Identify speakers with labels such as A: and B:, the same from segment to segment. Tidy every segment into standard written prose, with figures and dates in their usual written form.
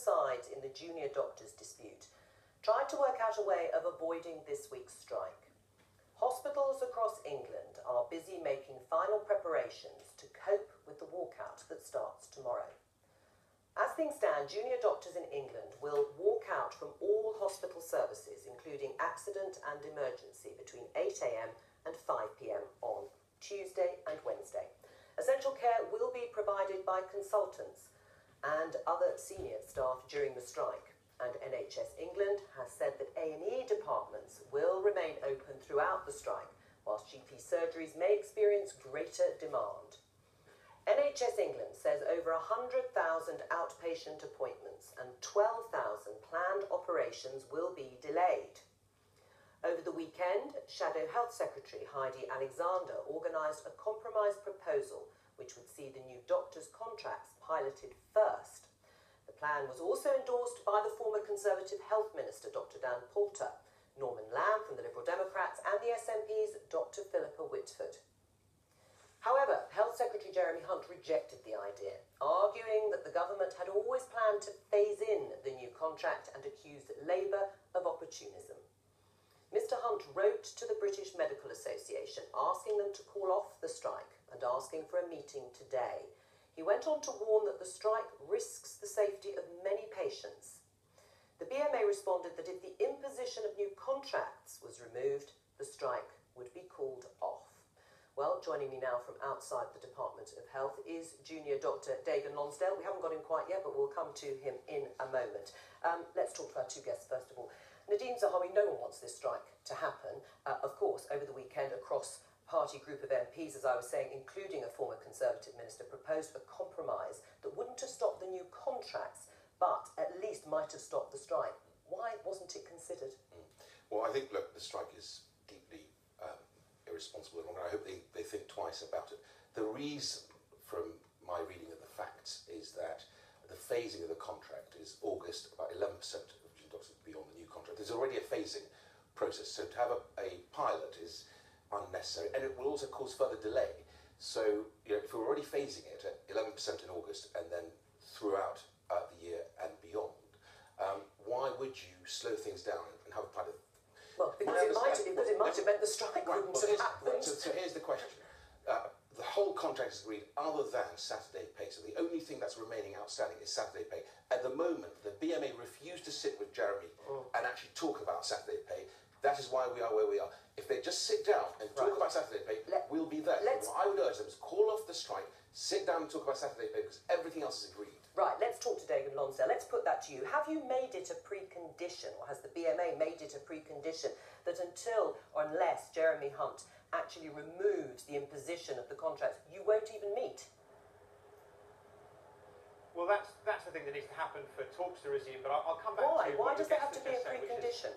A: sides in the junior doctors' dispute tried to work out a way of avoiding this week's strike. Hospitals across England are busy making final preparations to cope with the walkout that starts tomorrow. As things stand, junior doctors in England will walk out from all hospital services, including accident and emergency, between 8 a.m. and 5 p.m. on Tuesday and Wednesday. Essential care will be provided by consultants and other senior staff during the strike, and NHS England has said that A&E departments will remain open throughout the strike, whilst GP surgeries may experience greater demand. NHS England says over 100,000 outpatient appointments and 12,000 planned operations will be delayed. Over the weekend, Shadow Health Secretary Heidi Alexander organised a compromise proposal which would see the new doctors' contracts piloted first. The plan was also endorsed by the former Conservative Health Minister Dr Dan Poulter, Norman Lamb from the Liberal Democrats and the SNP's Dr Philippa Whitford. However, Health Secretary Jeremy Hunt rejected the idea, arguing that the government had always planned to phase in the new contract and accused Labour of opportunism. Mr Hunt wrote to the British Medical Association asking them to call off the strike and asking for a meeting today. He went on to warn that the strike risks the safety of many patients. The BMA responded that if the imposition of new contracts was removed, the strike would be called off. Well, joining me now from outside the Department of Health is junior Dr Dagan Lonsdale. We haven't got him quite yet, but we'll come to him in a moment. Let's talk to our two guests first of all. Nadine Zahawi, no one wants this strike to happen. Of course, over the weekend, across party group of MPs, as I was saying, including a former Conservative minister, proposed a compromise that wouldn't have stopped the new contracts, but at least might have stopped the strike. Why wasn't it considered?
B: Well, I think, look, the strike is deeply irresponsible, and I hope they think twice about it. The reason, from my reading of the facts, is that the phasing of the contract is August. About 11% of junior doctors will be on the new contract. There's already a phasing process, so to have a pilot is unnecessary, and it will also cause further delay. So, you know, if we're already phasing it at 11% in August and then throughout the year and beyond, why would you slow things down and have a pilot?
A: Well, because it might have meant the strike wouldn't have happened.
B: So here's the question. The whole contract is agreed other than Saturday pay. So the only thing that's remaining outstanding is Saturday pay. At the moment, the BMA refused to sit with Jeremy and actually talk about Saturday pay. That is why we are where we are. If they just sit down and talk about Saturday pay, we'll be there. What I would urge them is call off the strike, sit down and talk about Saturday pay, because everything else is agreed.
A: Right, let's talk to Dagan Lonsdale. Let's put that to you. Have you made it a precondition, or has the BMA made it a precondition, that until or unless Jeremy Hunt actually removes the imposition of the contracts, you won't even meet?
C: Well, that's the thing that needs to happen for talks to resume, but I'll come back to
A: Why does there have to be a precondition?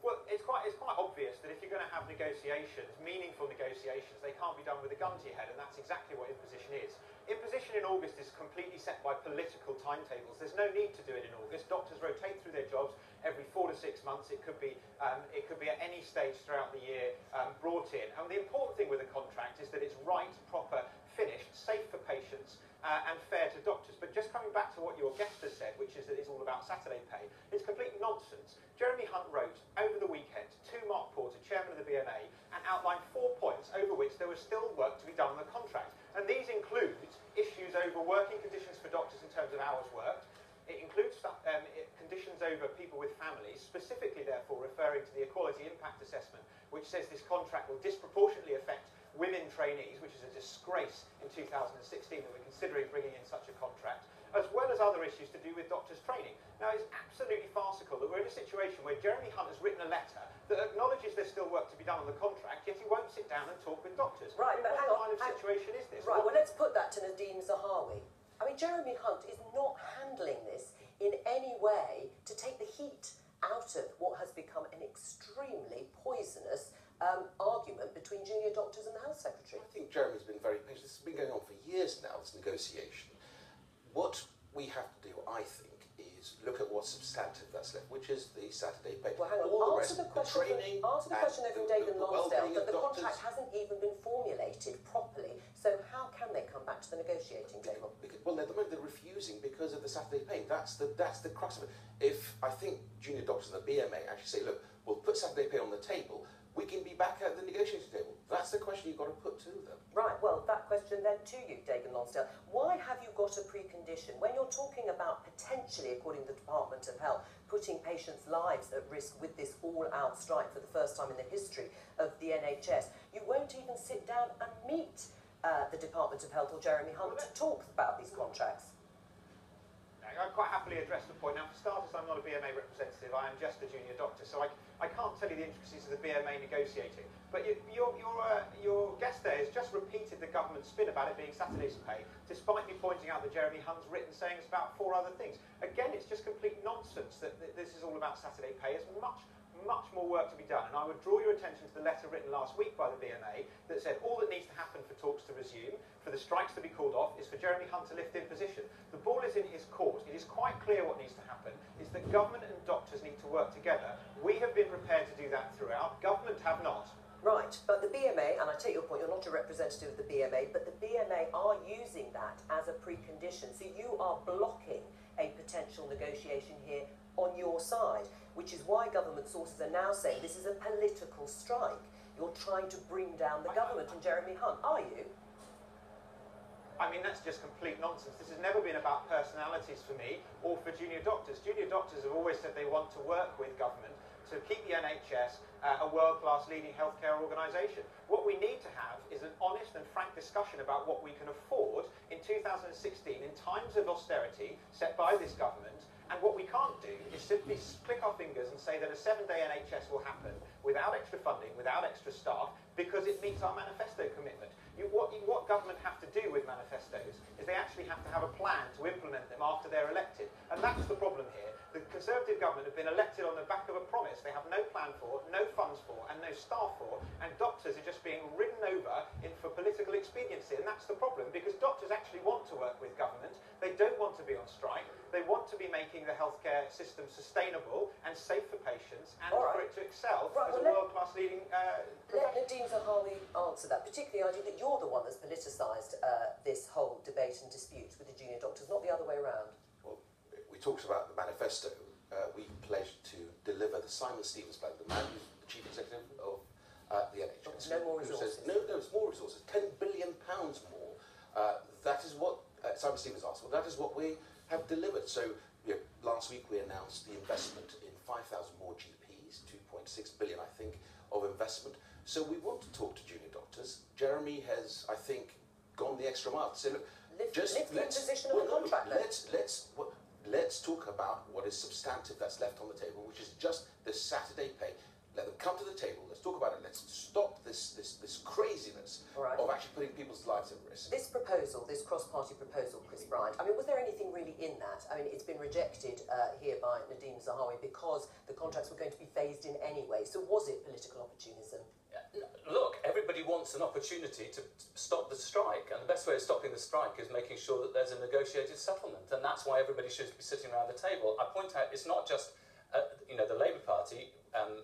C: Well, it's quite obvious that if you're going to have negotiations, meaningful negotiations, they can't be done with a gun to your head, and that's exactly what imposition is. Imposition in August is completely set by political timetables. There's no need to do it in August. Doctors rotate through their jobs every 4 to 6 months. It could be at any stage throughout the year brought in. And the important thing with a contract is that it's right, proper, finished, safe for patients, and fair to doctors. But just coming back to what your guest has said, which is that it's all about Saturday pay, it's complete nonsense. Jeremy Hunt wrote over the weekend to Mark Porter, chairman of the BMA, and outlined 4 points over which there was still work to be done on the contract. And these include issues over working conditions for doctors in terms of hours worked. It includes conditions over people with families, specifically therefore referring to the Equality Impact Assessment, which says this contract will disproportionately affect women trainees, which is a disgrace in 2016 that we're considering bringing in such a contract, as well as other issues to do with doctors' training. Now, it's absolutely farcical that we're in a situation where Jeremy Hunt has written a letter that acknowledges there's still work to be done on the contract, yet he won't sit down and talk with doctors.
A: Right, but
C: what kind of situation is this?
A: Right, well, let's put that to Nadine Zahawi. I mean, Jeremy Hunt is not handling this in any way to take the heat out of what has become an extremely poisonous argument between junior doctors and the Health Secretary.
B: I think Jeremy's been very patient. This has been going on for years now, this negotiation. What we have to do, I think, is look at what's substantive that's left, which is the Saturday pay.
A: Well, hang on.
B: All
A: Answer the question from Dagan Lonsdale, that the contract hasn't even been formulated properly. So how can they come back to the negotiating table?
B: Well, the the moment they're refusing because of the Saturday pay. That's the crux of it. If I think junior doctors and the BMA actually say, look, we'll put Saturday pay on the table, we can be back at the negotiating table. That's the question you've got to put to them.
A: Right, well, that question then to you, Dagan Lonsdale. Why have you got a precondition? When you're talking about potentially, according to the Department of Health, putting patients' lives at risk with this all-out strike for the first time in the history of the NHS, you won't even sit down and meet the Department of Health or Jeremy Hunt to talk about these contracts.
C: I'll quite happily address the point. Now, for starters, I'm not a BMA representative. I am just a junior doctor, so I can't tell you the intricacies of the BMA negotiating. But your guest there has just repeated the government spin about it being Saturday's pay, despite me pointing out that Jeremy Hunt's written saying it's about 4 other things. Again, it's just complete nonsense that this is all about Saturday pay. It's much more work to be done, and I would draw your attention to the letter written last week by the BMA that said all that needs to happen for talks to resume, for the strikes to be called off, is for Jeremy Hunt to lift imposition. The ball is in his court. It is quite clear what needs to happen is that government and doctors need to work together. We have been prepared to do that throughout. Government have not.
A: Right, but the BMA, and I take your point, you're not a representative of the BMA, but the BMA are using that as a precondition. So you are blocking a potential negotiation here on your side, which is why government sources are now saying this is a political strike. You're trying to bring down the government and Jeremy Hunt, are you?
C: I mean, that's just complete nonsense. This has never been about personalities for me or for junior doctors. Junior doctors have always said they want to work with government to keep the NHS a world-class leading healthcare organisation. What we need to have is an honest and frank discussion about what we can afford in 2016 in times of austerity set by this government. And what we can't do is simply click our fingers and say that a 7-day NHS will happen without extra funding, without extra staff, because it meets our manifesto commitment. What government have to do with manifestos is they actually have to have a plan to implement them after they're elected. And that's the problem here. The Conservative government have been elected on the back of a promise they have no plan for, no funds for, and no staff for, and doctors are just being ridden over for political expediency. And that's the problem, because doctors actually want to work with government. They don't want to be on strike. They want to be making the healthcare system sustainable and safe for patients, and for it to excel as a world-class leading
A: Let Nadine Zahawi answer that, particularly the idea that you're the one that's politicised this whole debate and dispute with the junior doctors, not the other way around.
B: Well, we talked about the manifesto. We pledged to deliver the Simon Stevens plan, the man who's the chief executive of the NHS.
A: No more resources.
B: Says, no, it's more resources. £10 billion more. That is what Simon Stevens asked for. That is what we have delivered. So last week we announced the investment in 5,000 more GPs, 2.6 billion, I think, of investment. So we want to talk to junior doctors. Jeremy has, I think, gone the extra mile to say, look, let's talk about what is substantive that's left on the table, which is just this Saturday pay. Let them come to the table. Let's talk about it. Let's stop this craziness of actually putting people's lives at risk.
A: This proposal, this cross-party proposal, Chris Bryant, I mean, was there anything really in that? I mean, it's been rejected here by Nadine Zahawi because the contracts were going to be phased in anyway. So was it political opportunism?
D: Look, everybody wants an opportunity to stop the strike, and the best way of stopping the strike is making sure that there's a negotiated settlement, and that's why everybody should be sitting around the table. I point out it's not just the Labour Party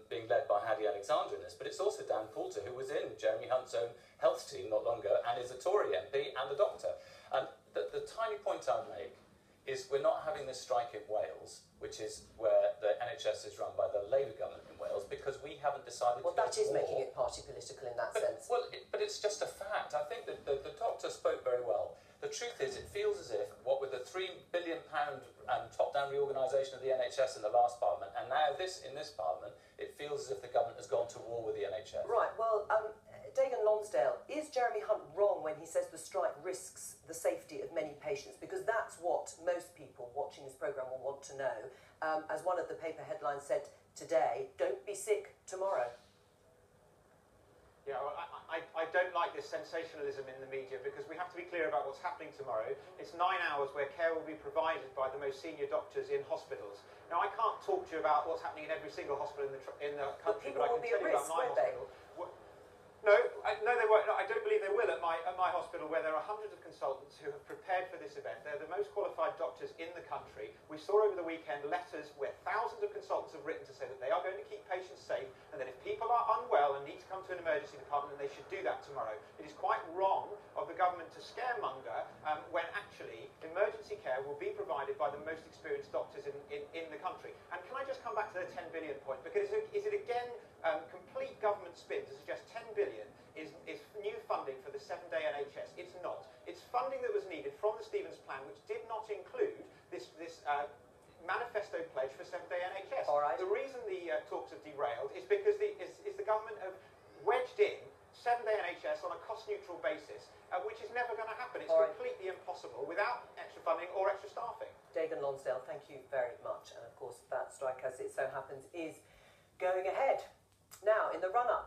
D: being led by Hadi Alexander in this, but it's also Dan Poulter, who was in Jeremy Hunt's own health team not long ago and is a Tory MP and a doctor. And the tiny point I'd make is we're not having this strike in Wales, which is where the NHS is run by the Labour government in Wales, because we haven't decided
A: Well,
D: to
A: that is making it party political in that sense.
D: But it's just a fact. I think that the doctor spoke very well. The truth is, it feels as if, what with the £3 billion top-down reorganisation of the NHS in the last Parliament, and now in this Parliament, it feels as if the government has gone to war with the NHS.
A: Right, well, Dagan Lonsdale, is Jeremy Hunt wrong when he says the strike risks the safety of many patients? Because that's what most people watching this programme will want to know. As one of the paper headlines said today, don't be sick tomorrow.
C: Yeah, well, I don't like this sensationalism in the media, because we have to be clear about what's happening tomorrow. It's 9 hours where care will be provided by the most senior doctors in hospitals. Now, I can't talk to you about what's happening in every single hospital in the country, but I can tell you about my hospital. No, they won't. No, I don't believe they will at my hospital, where there are hundreds of consultants who have prepared for this event. They're the most qualified doctors in the country. We saw over the weekend letters where thousands of consultants have written to say that they are going to keep patients safe, and that if people are unwell and need to come to an emergency department, then they should do that tomorrow. It is quite wrong of the government to scaremonger when actually emergency care will be provided by the most experienced doctors in the country. And can I just come back to the 10 billion point? Because is it again complete government spin to suggest 10 billion is new funding for the 7-day NHS? It's not. It's funding that was needed from the Stevens plan, which did not include this manifesto pledge for 7-day NHS.
A: All right.
C: The reason the talks have derailed is because the government have wedged in 7-day NHS on a cost-neutral basis, which is never going to happen. It's completely impossible without extra funding or extra staffing.
A: Dagan Lonsdale, thank you very much. And of course, that strike, as it so happens, is going ahead. Now, in the run-up